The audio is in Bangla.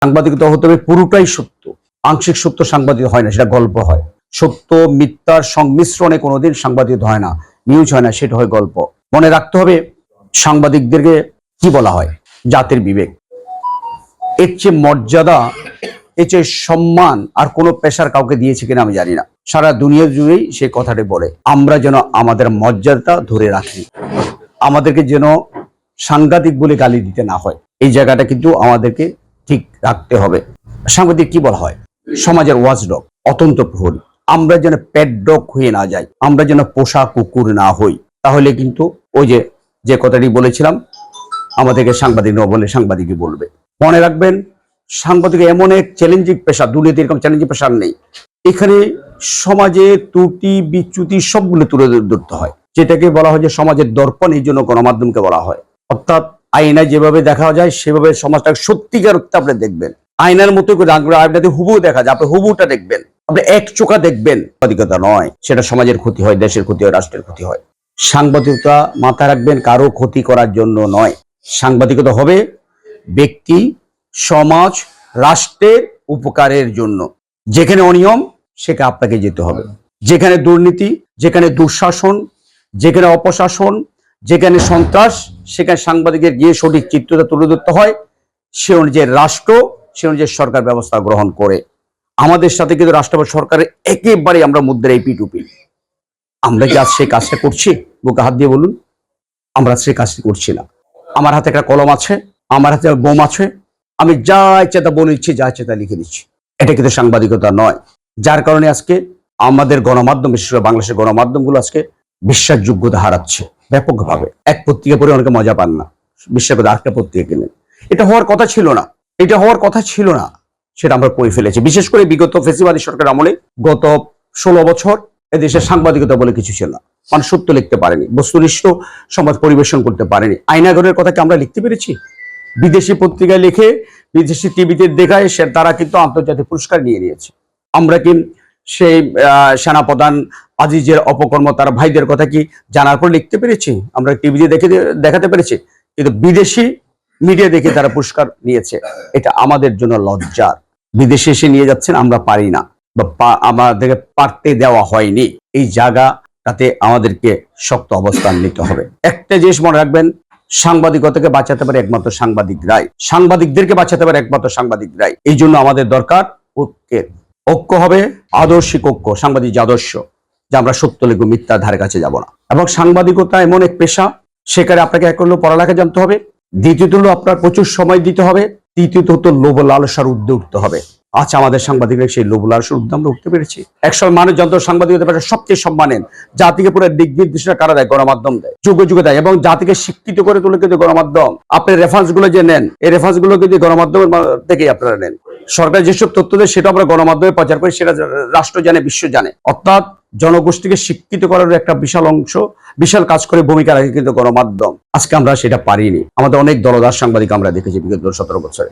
সাংবাদিকতা হতে হবে পুরোটাই সত্য, আংশিক সত্য সাংবাদিক হয় না, সেটা গল্প হয়। সত্য মিথ্যার সংমিশ্রণে কোনোদিন সাংবাদিক হয় না, নিউজ হয় না, সেটা হয় গল্প। মনে রাখতে হবে সাংবাদিকদেরকে কি বলা হয়, জাতির বিবেক। এর চেয়ে মর্যাদা, এর চেয়ে সম্মান আর কোনো পেশার কাউকে দিয়েছে কিনা আমি জানি না। সারা দুনিয়া জুড়েই সেই কথাটি বলে, আমরা যেন আমাদের মর্যাদা ধরে রাখি, আমাদেরকে যেন সাংঘাতিক বলে গালি দিতে না হয়। এই জায়গাটা কিন্তু আমাদেরকে ঠিক রাখতে হবে। সাংবাদিক কি বলা হয়, সমাজের ওয়াচডগ, অতন্ত প্রহরী। আমরা যেন পেট ডগ হয়ে না যাই, আমরা যেন পোষা কুকুর না হই। তাহলে কিন্তু ওই যে কথাটি বলেছিলাম, আমাদেরকে সাংবাদিক না বলে সাংবাদিকই বলবে। মনে রাখবেন, সাংবাদিক এমন এক চ্যালেঞ্জিং পেশা, দুনিয়াতে এরকম চ্যালেঞ্জিং পেশা নেই। এখানে সমাজে ত্রুটি বিচ্যুতি সবগুলো তুলে ধরতে হয়, যেটাকে বলা হয় যে সমাজের দর্পণ, এই জন্য গণমাধ্যমকে বলা হয়। অর্থাৎ আয়নায় যেভাবে দেখা যায় সেভাবে সমাজটাকে সত্যিকার অর্থে আপনি দেখবেন। আয়নার মতো করে আপনাকে হুবহু দেখা যায়, আপনি হুবহুটা দেখবেন, আপনি এক চোখা দেখবেন। সাংবাদিকতা নয়, সেটা সমাজের ক্ষতি হয়, দেশের ক্ষতি হয়, রাষ্ট্রের ক্ষতি হয়। সাংবাদিকতা মাথায় রাখবেন, কারো ক্ষতি করার জন্য নয়। সাংবাদিকতা হবে ব্যক্তি, সমাজ, রাষ্ট্রের উপকারের জন্য। যেখানে অনিয়ম সেখানে আপনাকে যেতে হবে, যেখানে দুর্নীতি, যেখানে দুঃশাসন, যেখানে অপশাসন, যেখানে সন্ত্রাস, সেখানে সাংবাদিকের গিয়ে সঠিক চিত্রটা তুলে ধরতে হয়। সে অনুযায়ী রাষ্ট্র, সে অনুযায়ী সরকার ব্যবস্থা গ্রহণ করে। আমাদের সাথে কিন্তু রাষ্ট্র বা সরকারের একেবারে আমরা মুদ্রা এপি টুপি। আমরা কি আজ সেই কাজটা করছি? বুকে হাত দিয়ে বলুন, আমরা সেই কাজটি করছি না। আমার হাতে একটা কলম আছে, আমার হাতে বোম আছে, আমি যা ইচ্ছে তা বলেছি, যা ইচ্ছে তা লিখে দিচ্ছি। এটা কিন্তু সাংবাদিকতা নয়। যার কারণে আজকে আমাদের গণমাধ্যম, বিশেষ করে বাংলাদেশের গণমাধ্যমগুলো আজকে বিশ্বাসযোগ্যতা হারাচ্ছে ব্যাপকভাবে। এক পত্রিকা পড়ে অনেকে মজা পান না, বিশ্বাস করে আরেকটা পত্রিকা কেনেন। এটা হওয়ার কথা ছিল না, এটা হওয়ার কথা ছিল না, সেটা আমরা করে ফেলেছি। বিশেষ করে বিগত ফেসিবাদী সরকার আমলে গত 16 বছর এদেশে সাংবাদিকতা বলে কিছু ছিল না। মানুষ সত্য লিখতে পারেনি, বস্তুনিষ্ঠ সমাজ পরিবেশন করতে পারেনি। আয়নাঘরের কথা কি আমরা লিখতে পেরেছি? বিদেশি পত্রিকায় লিখে, বিদেশি টিভিতে দেখায়, তারা কিন্তু আন্তর্জাতিক পুরস্কার নিয়ে নিয়েছে। আমরা কি সেই সেনাপ্রধান আজিজের অপকর্ম, তার ভাইদের কথা কি জানার পর লিখতে পেরেছি? আমরা টিভিতে দেখাতে পেরেছি, কিন্তু বিদেশি মিডিয়া দেখে তারা পুরস্কার নিয়েছে। এটা আমাদের জন্য লজ্জার। বিদেশে এসে নিয়ে যাচ্ছেন, আমরা পারি না, বা আমাদেরকে পারতে দেওয়া হয়নি। এই জায়গাটাতে আমাদেরকে শক্ত অবস্থান নিতে হবে। একটা জিনিস মনে রাখবেন, সাংবাদিকতাকে বাঁচাতে পারে একমাত্র সাংবাদিকরাই, সাংবাদিকদেরকে বাঁচাতে পারে একমাত্র সাংবাদিকরাই। এই জন্য আমাদের দরকার ঐক্যের। ঐক্য হবে আদর্শিক ঐক্য, সাংবাদিক যে আদর্শ, যে আমরা সত্য লিখব, মিথ্যার ধারে কাছে যাব না। এবং সাংবাদিকতা এমন এক পেশা, সেখানে আপনাকে এক হলো পড়ালেখা জানতে হবে, দ্বিতীয়ত হলো আপনার প্রচুর সময় দিতে হবে, তৃতীয়ত হতো লোভ লালসার ঊর্ধ্বে উঠতে হবে। আচ্ছা, আমাদের সাংবাদিকরা সেই লোভ লালসার ঊর্ধ্বে আমরা উঠতে পেরেছি? একসময় মানুষ যন্ত্র সাংবাদিকতা পেশা সবচেয়ে সম্মানের, জাতিকে পুরো দিক নির্দেশনা কারা দেয়? গণমাধ্যম দেয়, যুগে যুগে দেয়, এবং জাতিকে শিক্ষিত করে তোলে কিন্তু গণমাধ্যম। আপনি রেফারেন্স গুলো যে নেন, এই রেফারেন্স গুলো কিন্তু গণমাধ্যমের থেকেই আপনারা নেন। সরকার যেসব তথ্য দেয় সেটা আমরা গণমাধ্যমে প্রচার করি, সেটা রাষ্ট্র জানে, বিশ্ব জানে। অর্থাৎ জনগোষ্ঠীকে শিক্ষিত করার একটা বিশাল অংশ, বিশাল কাজ করে, ভূমিকা রাখে কিন্তু গণমাধ্যম। আজকে আমরা সেটা পারিনি। আমাদের অনেক দলদাস সাংবাদিক আমরা দেখেছি বিগত 17 বছরে।